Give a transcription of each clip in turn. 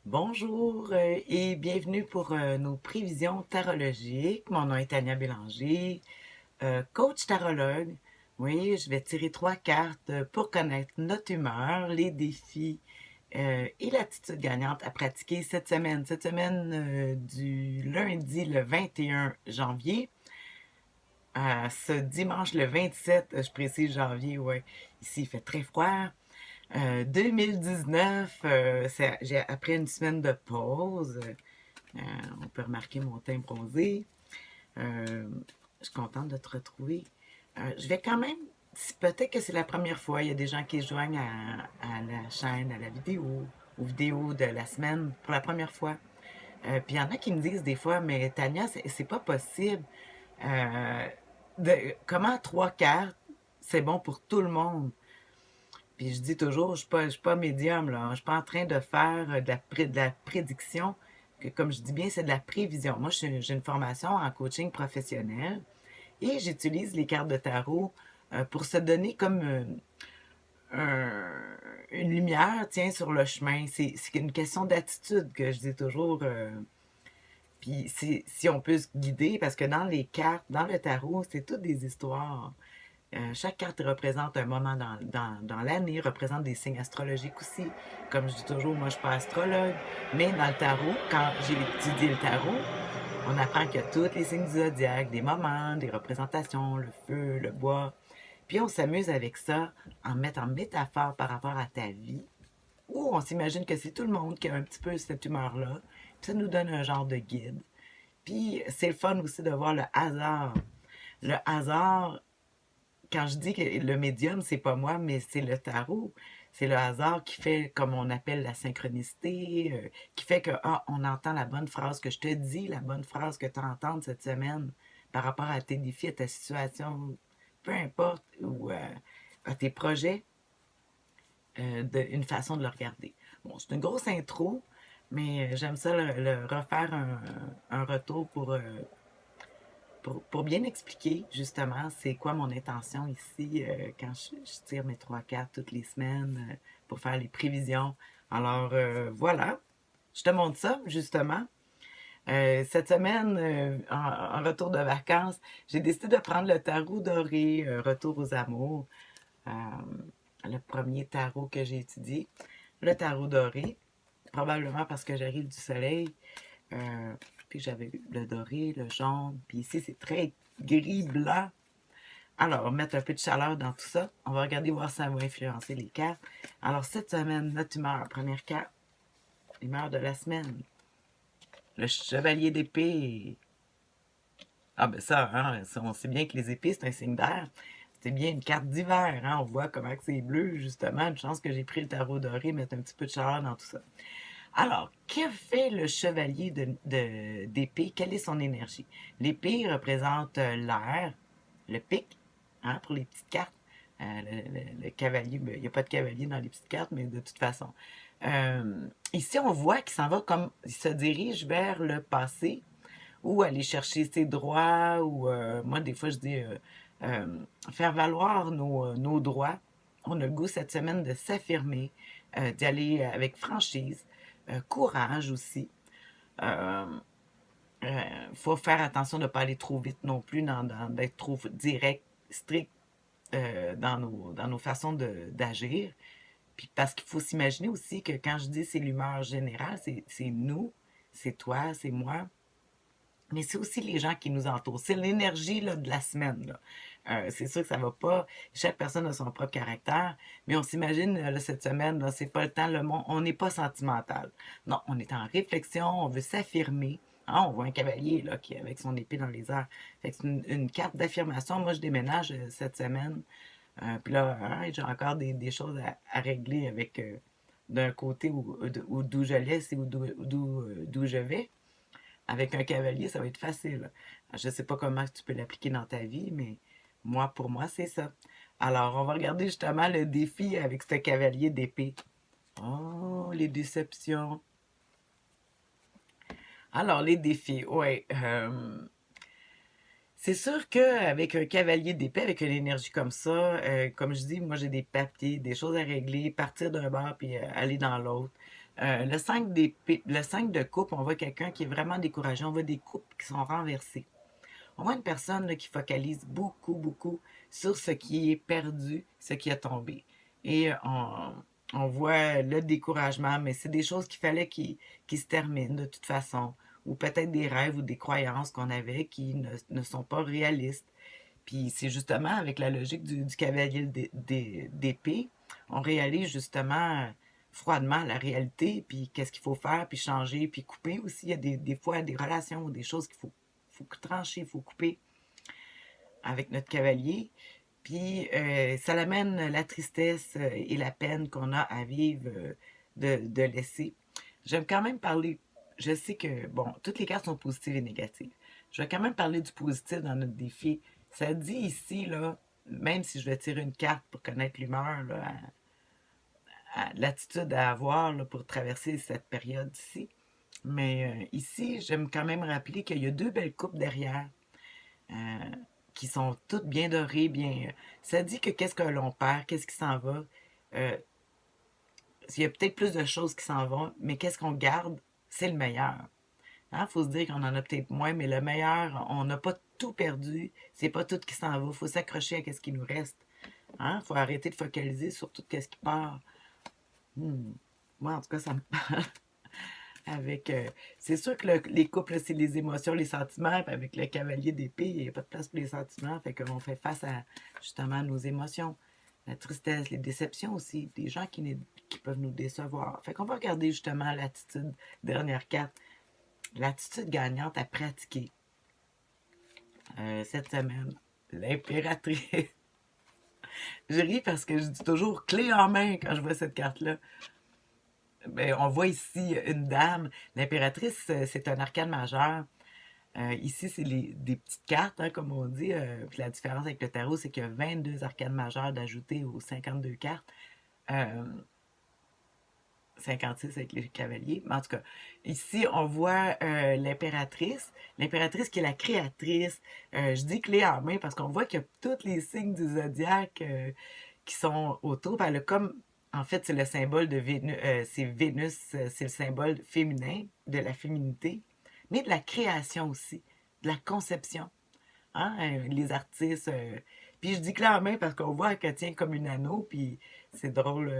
Bonjour et bienvenue pour nos prévisions tarologiques. Mon nom est Tania Bélanger, coach tarologue. Oui, je vais tirer trois cartes pour connaître notre humeur, les défis et l'attitude gagnante à pratiquer cette semaine. Cette semaine du lundi le 21 janvier à ce dimanche le 27, je précise janvier, ouais. Ici, il fait très froid. 2019, après une semaine de pause. Euh, on peut remarquer mon teint bronzé. Euh, je suis contente de te retrouver. Je vais quand même, peut-être que c'est la première fois, il y a des gens qui se joignent à la chaîne, à la vidéo, aux vidéos de la semaine pour la première fois. Puis il y en a qui me disent des fois, mais Tania, c'est pas possible. Euh, comment trois cartes, c'est bon pour tout le monde? Puis je dis toujours, je suis pas médium, là. Je suis pas en train de faire de la prédiction. Que, comme je dis bien, c'est de la prévision. Moi, j'ai une formation en coaching professionnel et j'utilise les cartes de tarot pour se donner comme une lumière, tiens, sur le chemin. C'est une question d'attitude que je dis toujours. Puis si on peut se guider, parce que dans les cartes, dans le tarot, c'est toutes des histoires. Chaque carte représente un moment dans l'année, représente des signes astrologiques aussi. Comme je dis toujours, moi je suis pas astrologue, mais dans le tarot, quand j'ai étudié le tarot, on apprend qu'il y a tous les signes du zodiaque, des moments, des représentations, le feu, le bois. Puis on s'amuse avec ça en mettant en métaphore par rapport à ta vie, ou on s'imagine que c'est tout le monde qui a un petit peu cette humeur-là. Puis ça nous donne un genre de guide. Puis c'est le fun aussi de voir le hasard. Le hasard, quand je dis que le médium, c'est pas moi, mais c'est le tarot. C'est le hasard qui fait, comme on appelle la synchronicité, qui fait que, on entend la bonne phrase que je te dis, la bonne phrase que tu entends cette semaine par rapport à tes défis, à ta situation, peu importe, ou à tes projets, une façon de le regarder. Bon, c'est une grosse intro, mais j'aime ça le refaire un retour pour bien expliquer, justement, c'est quoi mon intention ici quand je tire mes trois cartes toutes les semaines pour faire les prévisions. Alors, voilà, je te montre ça, justement. Cette semaine, en retour de vacances, j'ai décidé de prendre le tarot doré, Retour aux amours, euh, le premier tarot que j'ai étudié, le tarot doré, probablement parce que j'arrive du soleil. Euh, puis j'avais eu le doré, le jaune, puis ici c'est très gris-blanc. Alors, on va mettre un peu de chaleur dans tout ça. On va regarder voir si ça va influencer les cartes. Alors, cette semaine, notre humeur, première carte, humeur de la semaine. Le chevalier d'épée. Ah ben ça, hein, on sait bien que les épées, c'est un signe d'air. C'est bien une carte d'hiver, hein, on voit comment c'est bleu, justement. Une chance que j'ai pris le tarot doré, mettre un petit peu de chaleur dans tout ça. Alors, que fait le chevalier d'épée? Quelle est son énergie? L'épée représente l'air, le pic, hein, pour les petites cartes. Le cavalier, ben, il n'y a pas de cavalier dans les petites cartes, mais de toute façon. Ici, on voit qu'il s'en va comme, il se dirige vers le passé ou aller chercher ses droits, ou moi, des fois, je dis faire valoir nos droits. On a le goût cette semaine de s'affirmer, d'y aller avec franchise, courage aussi. Euh, faut faire attention de ne pas aller trop vite non plus, d'être trop direct, strict dans nos façons d'agir. Puis parce qu'il faut s'imaginer aussi que quand je dis c'est l'humeur générale, c'est nous, c'est toi, c'est moi, mais c'est aussi les gens qui nous entourent. C'est l'énergie là, de la semaine. Là. C'est sûr que ça va pas. Chaque personne a son propre caractère, mais on s'imagine là, cette semaine, là, c'est pas le temps, le monde, on n'est pas sentimental. Non, on est en réflexion, on veut s'affirmer. Hein, on voit un cavalier là, qui avec son épée dans les airs. Fait que c'est une carte d'affirmation. Moi, je déménage cette semaine. Puis là, hein, j'ai encore des choses à régler avec d'un côté ou d'où je laisse et d'où je vais. Avec un cavalier, ça va être facile. Je ne sais pas comment tu peux l'appliquer dans ta vie, mais moi, pour moi, c'est ça. Alors, on va regarder justement le défi avec ce cavalier d'épée. Oh, les déceptions. Alors, les défis, ouais. C'est sûr qu'avec un cavalier d'épée, avec une énergie comme ça, comme je dis, moi j'ai des papiers, des choses à régler, partir d'un bar puis aller dans l'autre. Le 5 d'épée, le 5 de coupe, on voit quelqu'un qui est vraiment découragé. On voit des coupes qui sont renversées. On voit une personne là, qui focalise beaucoup, beaucoup sur ce qui est perdu, ce qui est tombé. Et on voit le découragement, mais c'est des choses qu'il fallait qui se terminent de toute façon. Ou peut-être des rêves ou des croyances qu'on avait qui ne sont pas réalistes. Puis c'est justement avec la logique du cavalier d'épée, on réalise justement froidement la réalité, puis qu'est-ce qu'il faut faire, puis changer, puis couper aussi. Il y a des fois des relations ou des choses faut trancher, il faut couper avec notre cavalier. Puis ça l'amène la tristesse et la peine qu'on a à vivre de laisser. J'aime quand même parler, je sais que, bon, toutes les cartes sont positives et négatives. Je vais quand même parler du positif dans notre défi. Ça dit ici, là, même si je vais tirer une carte pour connaître l'humeur, là, l'attitude à avoir là, pour traverser cette période-ci. Mais ici, j'aime quand même rappeler qu'il y a deux belles coupes derrière euh, qui sont toutes bien dorées, bien. Ça dit que qu'est-ce que l'on perd, qu'est-ce qui s'en va. Euh, il y a peut-être plus de choses qui s'en vont, mais qu'est-ce qu'on garde, c'est le meilleur. Hein? Faut se dire qu'on en a peut-être moins, mais le meilleur, on n'a pas tout perdu. C'est pas tout qui s'en va. Faut s'accrocher à ce qui nous reste. Hein? Faut arrêter de focaliser sur tout ce qui part. Moi, en tout cas, ça me parle. Avec, c'est sûr que les couples, c'est les émotions, les sentiments. Puis avec le cavalier d'épée, il n'y a pas de place pour les sentiments. Fait qu'on fait face à justement nos émotions. La tristesse, les déceptions aussi. Des gens qui peuvent nous décevoir. Fait qu'on va regarder justement l'attitude, dernière carte, l'attitude gagnante à pratiquer cette semaine. L'impératrice. Je ris parce que je dis toujours clé en main quand je vois cette carte-là. Ben, on voit ici une dame. L'impératrice, c'est un arcane majeur. Ici, c'est des petites cartes, hein, comme on dit. Puis la différence avec le tarot, c'est qu'il y a 22 arcanes majeurs d'ajouter aux 52 cartes. Euh, 56 avec les cavaliers. Mais en tout cas, ici, on voit l'impératrice. L'impératrice qui est la créatrice. Je dis clé en main parce qu'on voit qu'il y a tous les signes du zodiaque qui sont autour. Ben, comme, en fait, c'est le symbole de Vénus. C'est Vénus, c'est le symbole féminin, de la féminité, mais de la création aussi, de la conception. Hein, les artistes. Puis je dis clairement parce qu'on voit qu'elle tient comme une anneau, puis c'est drôle.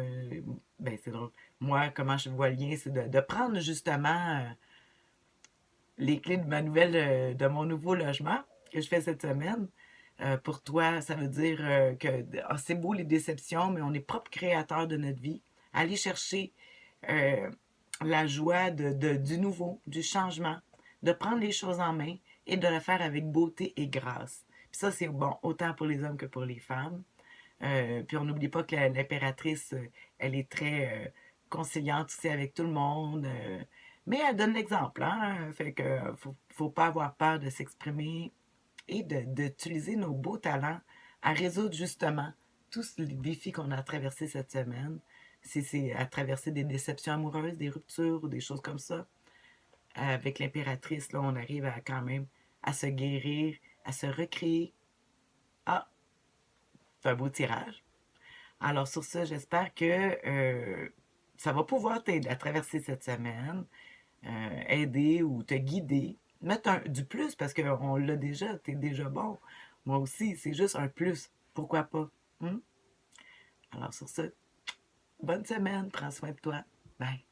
Ben, c'est drôle. Moi, comment je vois le lien, c'est de prendre justement les clés de ma nouvelle, de mon nouveau logement que je fais cette semaine. Pour toi, ça veut dire que c'est beau les déceptions, mais on est propre créateur de notre vie. Aller chercher euh, la joie du nouveau, du changement, de prendre les choses en main et de le faire avec beauté et grâce. Puis ça, c'est bon, autant pour les hommes que pour les femmes. Puis on n'oublie pas que l'impératrice, elle est très conciliante aussi avec tout le monde. Mais elle donne l'exemple, hein? Fait que faut pas avoir peur de s'exprimer et d'utiliser nos beaux talents à résoudre justement tous les défis qu'on a traversés cette semaine. Si c'est à traverser des déceptions amoureuses, des ruptures ou des choses comme ça. Avec l'impératrice, là, on arrive à quand même à se guérir, à se recréer. Ah, c'est un beau tirage. Alors sur ça, j'espère que ça va pouvoir t'aider à traverser cette semaine, aider ou te guider. Mettre du plus parce qu'on l'a déjà, t'es déjà bon. Moi aussi, c'est juste un plus. Pourquoi pas? Hmm? Alors sur ça, bonne semaine, prends soin de toi. Bye.